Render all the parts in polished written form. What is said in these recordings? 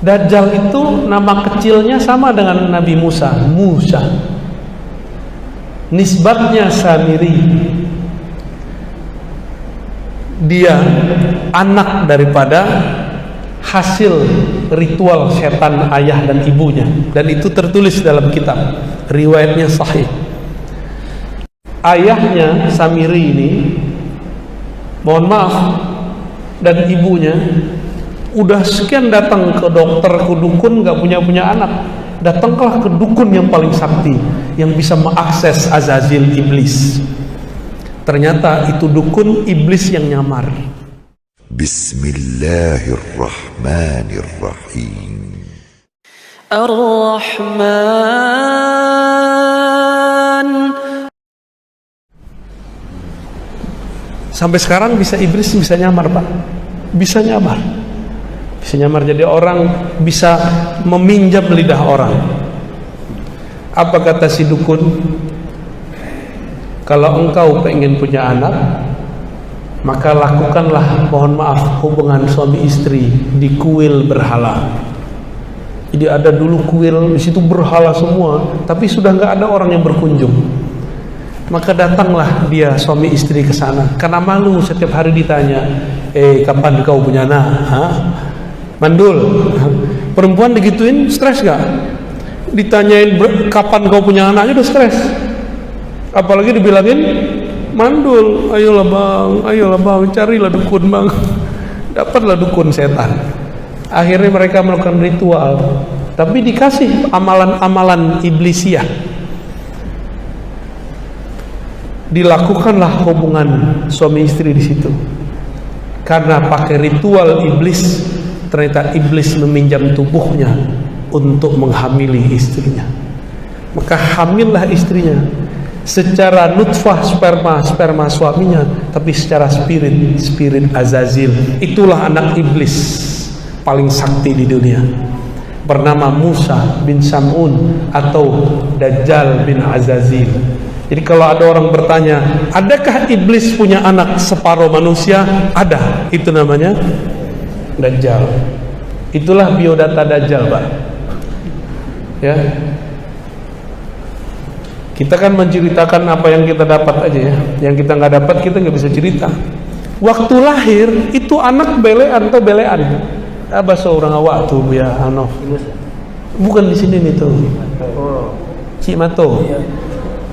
Dajjal itu nama kecilnya sama dengan Nabi Musa, Musa. Nisbatnya Samiri. Dia anak daripada hasil ritual setan ayah dan ibunya, dan itu tertulis dalam kitab, riwayatnya sahih. Ayahnya Samiri ini, mohon maaf, dan ibunya udah sekian datang ke dokter, ke dukun, gak punya anak. Datanglah ke dukun yang paling sakti, yang bisa mengakses Azazil iblis. Ternyata itu dukun iblis yang nyamar. Bismillahirrahmanirrahim. Ar-Rahman. Sampai sekarang iblis bisa nyamar, Pak. Bisa nyamar jadi orang, bisa meminjam lidah orang. Apa kata si dukun? Kalau engkau pengen punya anak, maka lakukanlah, mohon maaf, hubungan suami istri di kuil berhala. Jadi ada dulu kuil, di situ berhala semua, tapi sudah nggak ada orang yang berkunjung. Maka datanglah dia suami istri ke sana, karena malu setiap hari ditanya, kapan kau punya anak? Hah? Mandul. Perempuan digituin stres gak? Ditanyain kapan kau punya anak aja udah stres. Apalagi dibilangin mandul. Ayolah bang, carilah dukun bang. Dapatlah dukun setan. Akhirnya mereka melakukan ritual, tapi dikasih amalan-amalan iblisiah. Dilakukanlah hubungan suami istri di situ. Karena pakai ritual iblis, ternyata iblis meminjam tubuhnya untuk menghamili istrinya. Maka hamillah istrinya secara nutfah sperma suaminya, tapi secara spirit Azazil. Itulah anak iblis paling sakti di dunia, bernama Musa bin Sam'un atau Dajjal bin Azazil. Jadi kalau ada orang bertanya, adakah iblis punya anak separuh manusia? Ada, itu namanya Dajjal. Itulah biodata Dajjal, Pak. Ya, kita kan menceritakan apa yang kita dapat aja ya. Yang kita nggak dapat kita nggak bisa cerita. Waktu lahir itu anak belean atau belean. Apa seorang awak tuh ya Anof? Bukan di sini nih tuh. Cik Mato.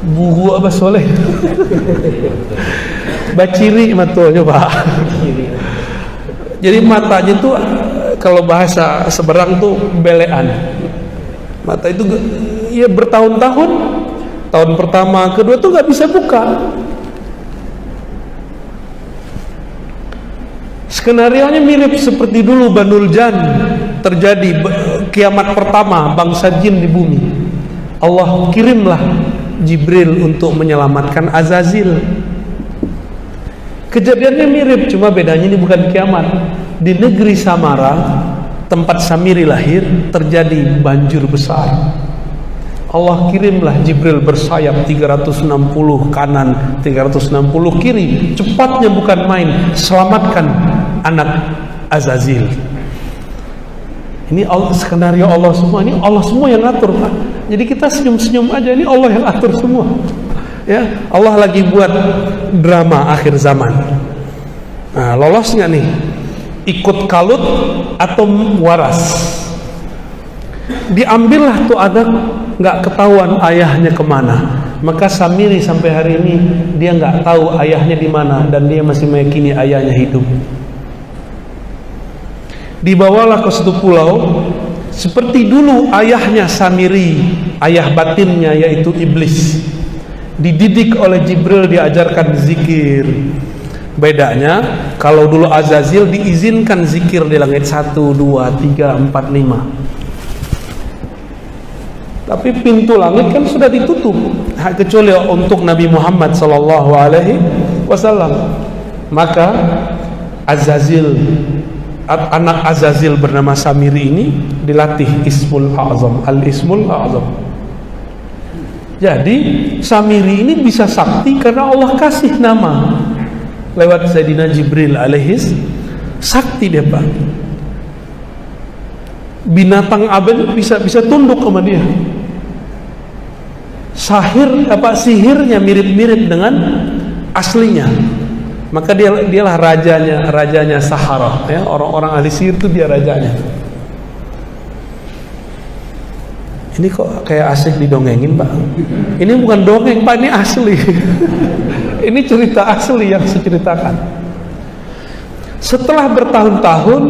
Buhu apa soleh? Baciri matonya, Pak. Jadi matanya tuh kalau bahasa Seberang tuh belean. Mata itu ya bertahun-tahun. Tahun pertama, kedua tuh nggak bisa buka. Skenarionya mirip seperti dulu Banul Jan terjadi kiamat pertama bangsa jin di bumi. Allah kirimlah Jibril untuk menyelamatkan Azazil. Kejadiannya mirip, cuma bedanya ini bukan kiamat. Di negeri Samara, tempat Samiri lahir, terjadi banjir besar. Allah kirimlah Jibril bersayap 360 kanan, 360 kiri. Cepatnya bukan main, selamatkan anak Azazil. Ini skenario Allah semua, ini Allah semua yang atur, Pak. Jadi kita senyum-senyum aja, ini Allah yang atur semua. Ya, Allah lagi buat drama akhir zaman. Nah, lolos nggak nih? Ikut kalut atau waras? Diambillah tuh anak, nggak ketahuan ayahnya kemana. Maka Samiri sampai hari ini dia nggak tahu ayahnya di mana, dan dia masih meyakini ayahnya hidup. Dibawalah ke suatu pulau, seperti dulu ayahnya Samiri, ayah batinnya yaitu iblis, dididik oleh Jibril, diajarkan zikir. Bedanya kalau dulu Azazil diizinkan zikir di langit 1, 2, 3, 4, 5. Tapi pintu langit kan sudah ditutup, kecuali untuk Nabi Muhammad SAW. Maka Azazil, anak Azazil bernama Samiri ini dilatih Ismul A'zam, Al-Ismul A'zam. Jadi Samiri ini bisa sakti karena Allah kasih nama lewat Sayyidina Jibril alaihis sakti dia, Pak. binatang aben bisa tunduk sama dia. Sihirnya mirip-mirip dengan aslinya. Maka dialah rajanya Sahara, ya. Orang-orang ahli sihir itu dia rajanya. Ini kok kayak asik didongengin, Pak? Ini bukan dongeng, Pak, ini asli. Ini cerita asli yang saya ceritakan. Setelah bertahun-tahun,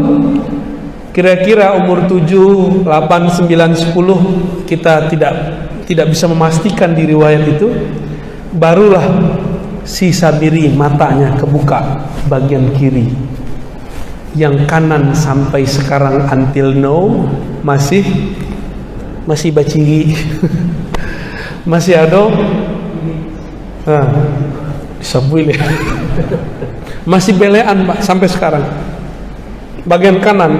kira-kira umur 7, 8, 9, 10, kita tidak bisa memastikan di riwayat itu, barulah si Samiri matanya kebuka bagian kiri. Yang kanan sampai sekarang until now masih baciri. Masih ada sabuile. Masih belean, Pak, sampai sekarang. Bagian kanan.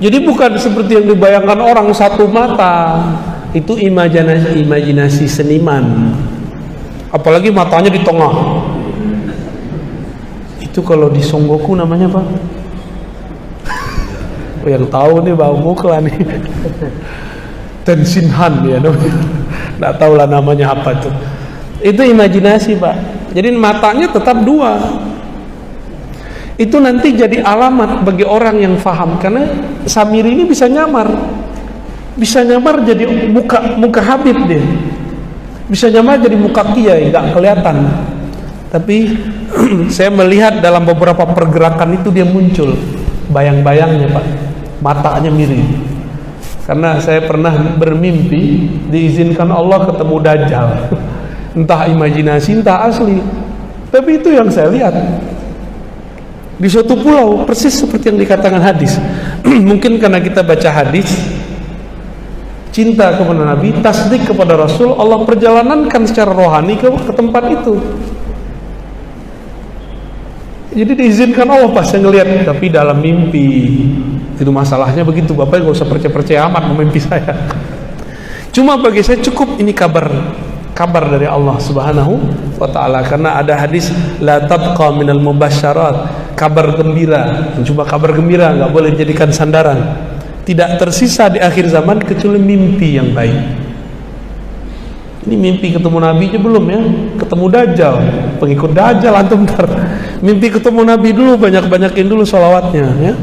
Jadi bukan seperti yang dibayangkan orang satu mata. Itu imajinasi seniman. Apalagi matanya di tengah. Itu kalau di Songgoku namanya apa? Oh, yang tahu nih Bang Mukla nih. Tenshinhan ya, nggak tahu lah namanya apa tuh. Itu imajinasi, Pak. Jadi matanya tetap dua. Itu nanti jadi alamat bagi orang yang faham, karena Samiri ini bisa nyamar jadi muka Habib dia, bisa nyamar jadi muka kiai, nggak kelihatan. Tapi saya melihat dalam beberapa pergerakan itu dia muncul bayang-bayangnya, Pak. Matanya mirip. Karena saya pernah bermimpi diizinkan Allah ketemu Dajjal. Entah imajinasi, entah asli. Tapi itu yang saya lihat. Di suatu pulau, persis seperti yang dikatakan hadis. Mungkin karena kita baca hadis, cinta kepada Nabi, tasdik kepada Rasul, Allah perjalanankan secara rohani ke tempat itu. Jadi diizinkan Allah pas saya ngelihat, tapi dalam mimpi. Itu masalahnya begitu, Bapak nggak usah percaya amat memimpi saya. Cuma bagi saya cukup ini kabar dari Allah Subhanahu wa taala, karena ada hadis la tabqa minal mubasyarat, kabar gembira. Cuma kabar gembira, nggak boleh dijadikan sandaran. Tidak tersisa di akhir zaman kecuali mimpi yang baik. Ini mimpi ketemu Nabi aja belum ya, ketemu Dajjal, pengikut Dajjal antum ntar. Mimpi ketemu Nabi dulu, banyak-banyakin dulu sholawatnya ya.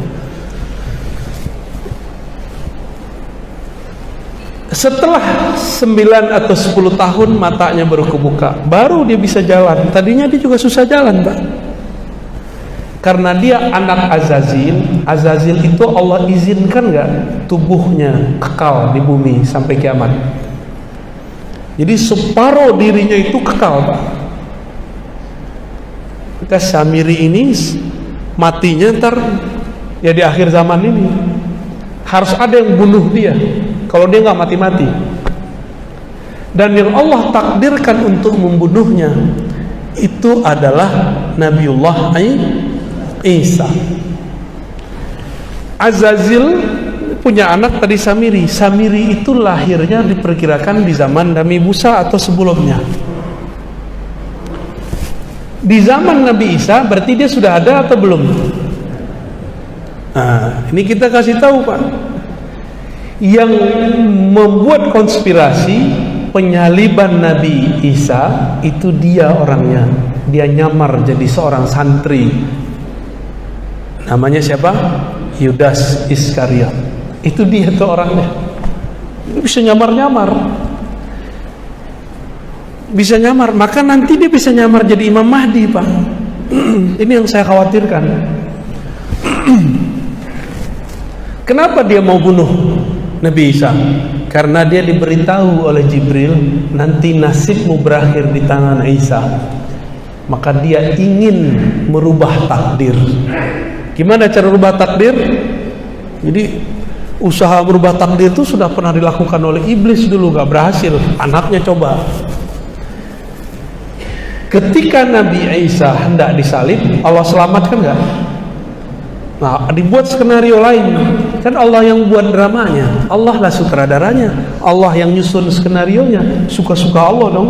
Setelah 9 atau 10 tahun matanya baru kebuka, baru dia bisa jalan. Tadinya dia juga susah jalan, Pak. Karena dia anak Azazil. Azazil itu Allah izinkan nggak tubuhnya kekal di bumi sampai kiamat. Jadi separuh dirinya itu kekal, Pak. Maka Samiri ini matinya ntar ya di akhir zaman ini harus ada yang bunuh dia. Kalau dia nggak mati-mati, dan yang Allah takdirkan untuk membunuhnya itu adalah Nabiullah Isa. Azazil punya anak tadi Samiri. Samiri itu lahirnya diperkirakan di zaman Nabi Musa atau sebelumnya. Di zaman Nabi Isa berarti dia sudah ada atau belum? Nah, ini kita kasih tahu, Pak. Yang membuat konspirasi penyaliban Nabi Isa itu dia orangnya. Dia nyamar jadi seorang santri. Namanya siapa? Yudas Iskariot. Itu dia tuh orangnya. Dia bisa nyamar-nyamar. Bisa nyamar, maka nanti dia bisa nyamar jadi Imam Mahdi, Pak. Ini yang saya khawatirkan. Kenapa dia mau bunuh Nabi Isa? Karena dia diberitahu oleh Jibril, nanti nasibmu berakhir di tangan Isa. Maka dia ingin merubah takdir. Gimana cara merubah takdir? Jadi usaha merubah takdir itu sudah pernah dilakukan oleh iblis dulu, gak berhasil. Anaknya coba. Ketika Nabi Isa hendak disalib, Allah selamatkan gak? Nah, dibuat skenario lain. Kan Allah yang buat dramanya, Allah lah sutradaranya, Allah yang nyusun skenarionya. Suka-suka Allah dong.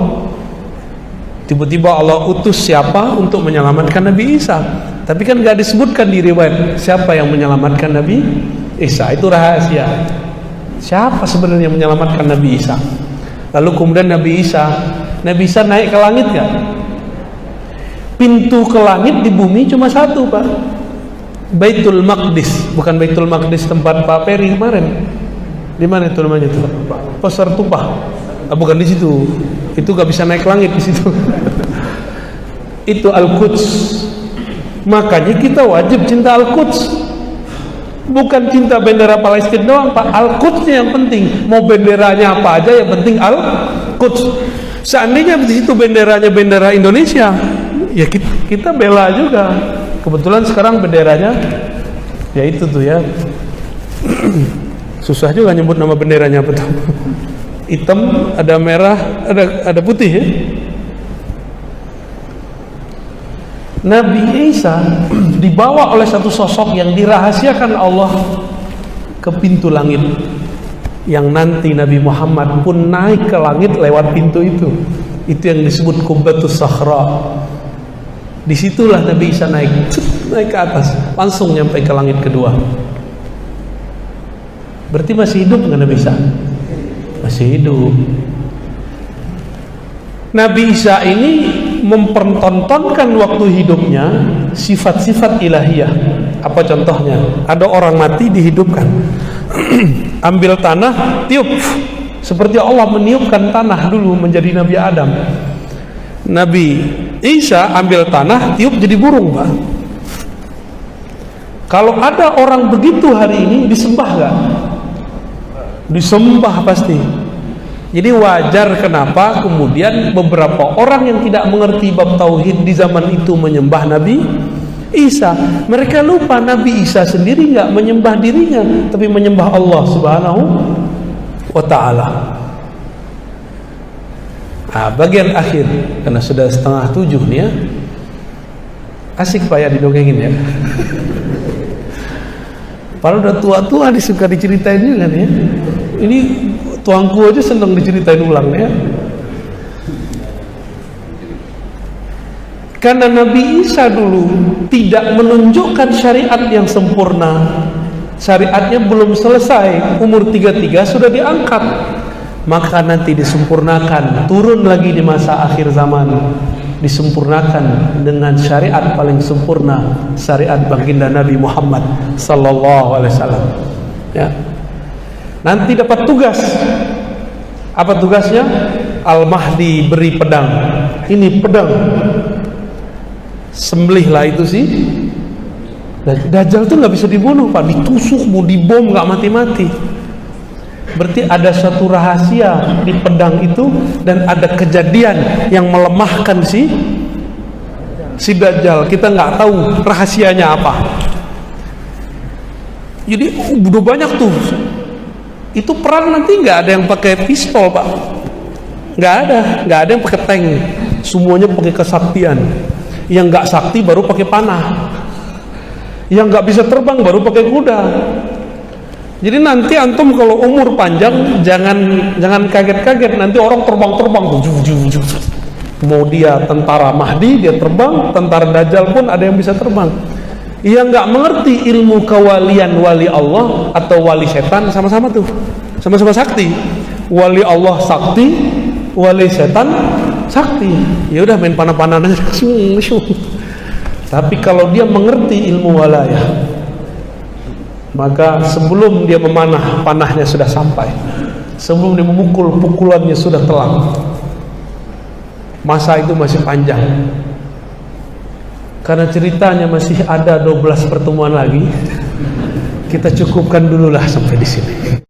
Tiba-tiba Allah utus siapa untuk menyelamatkan Nabi Isa. Tapi kan gak disebutkan di riwayat siapa yang menyelamatkan Nabi Isa. Itu rahasia. Siapa sebenarnya yang menyelamatkan Nabi Isa? Lalu kemudian Nabi Isa naik ke langit gak? Pintu ke langit di bumi cuma satu, Pak. Baitul Maqdis, bukan Baitul Maqdis tempat Pak Peri kemarin. Di mana itu namanya tuh? Pasar Tumpah. Bukan di situ. Itu gak bisa naik langit di situ. Itu Al-Quds. Makanya kita wajib cinta Al-Quds. Bukan cinta bendera Palestina doang, Pak. Al-Qudsnya yang penting. Mau benderanya apa aja, yang penting Al-Quds. Seandainya di situ benderanya bendera Indonesia, ya kita bela juga. Kebetulan sekarang benderanya ya itu tuh ya. Susah juga nyebut nama benderanya apa tuh. Hitam, ada merah, ada putih ya. Nabi Isa dibawa oleh satu sosok yang dirahasiakan Allah ke pintu langit, yang nanti Nabi Muhammad pun naik ke langit lewat pintu itu. Itu yang disebut Qubbatus Sakhra. Disitulah Nabi Isa naik ke atas, langsung nyampe ke langit kedua. Berarti masih hidup nggak Nabi Isa? Masih hidup. Nabi Isa ini mempertontonkan waktu hidupnya sifat-sifat ilahiyah. Apa contohnya? Ada orang mati dihidupkan. Ambil tanah, tiup. Seperti Allah meniupkan tanah dulu menjadi Nabi Adam. Nabi Isa ambil tanah, tiup jadi burung, Pak. Kalau ada orang begitu hari ini, disembah gak? Disembah pasti. Jadi wajar kenapa kemudian beberapa orang yang tidak mengerti bab tauhid di zaman itu menyembah Nabi Isa. Mereka lupa Nabi Isa sendiri nggak menyembah dirinya, tapi menyembah Allah Subhanahu wa ta'ala. Nah, bagian akhir, karena sudah 6:30 nih ya. Asik Pak ya didongengin ya. Padahal udah tua-tua disuka diceritain juga nih ya. Ini tuangku aja senang diceritain ulang ya. Karena Nabi Isa dulu tidak menunjukkan syariat yang sempurna. Syariatnya belum selesai, umur 33 sudah diangkat. Maka nanti disempurnakan, turun lagi di masa akhir zaman, disempurnakan dengan syariat paling sempurna, syariat baginda Nabi Muhammad sallallahu alaihi wasallam. Ya. Nanti dapat tugas. Apa tugasnya? Al-Mahdi beri pedang. Ini pedang. Sembelihlah itu sih. Dajjal tuh nggak bisa dibunuh, Pak. Ditusuk, mau dibom nggak mati-mati. Berarti ada suatu rahasia di pedang itu, dan ada kejadian yang melemahkan si Dajjal. Kita nggak tahu rahasianya apa. Jadi udah banyak tuh. Itu perang nanti nggak ada yang pakai pistol, Pak. Nggak ada yang pakai tank. Semuanya pakai kesaktian. Yang nggak sakti baru pakai panah. Yang nggak bisa terbang baru pakai kuda. Jadi nanti antum kalau umur panjang jangan kaget-kaget, nanti orang terbang tuh. Mau dia tentara Mahdi dia terbang, tentara Dajjal pun ada yang bisa terbang. Yang nggak mengerti ilmu kewalian wali Allah atau wali setan sama-sama tuh, sama-sama sakti. Wali Allah sakti, wali setan sakti. Ya udah main panah-panahan aja. Tapi kalau dia mengerti ilmu walayah, maka sebelum dia memanah, panahnya sudah sampai. Sebelum dia memukul, pukulannya sudah telak. Masa itu masih panjang. Karena ceritanya masih ada 12 pertemuan lagi, kita cukupkan dululah sampai di sini.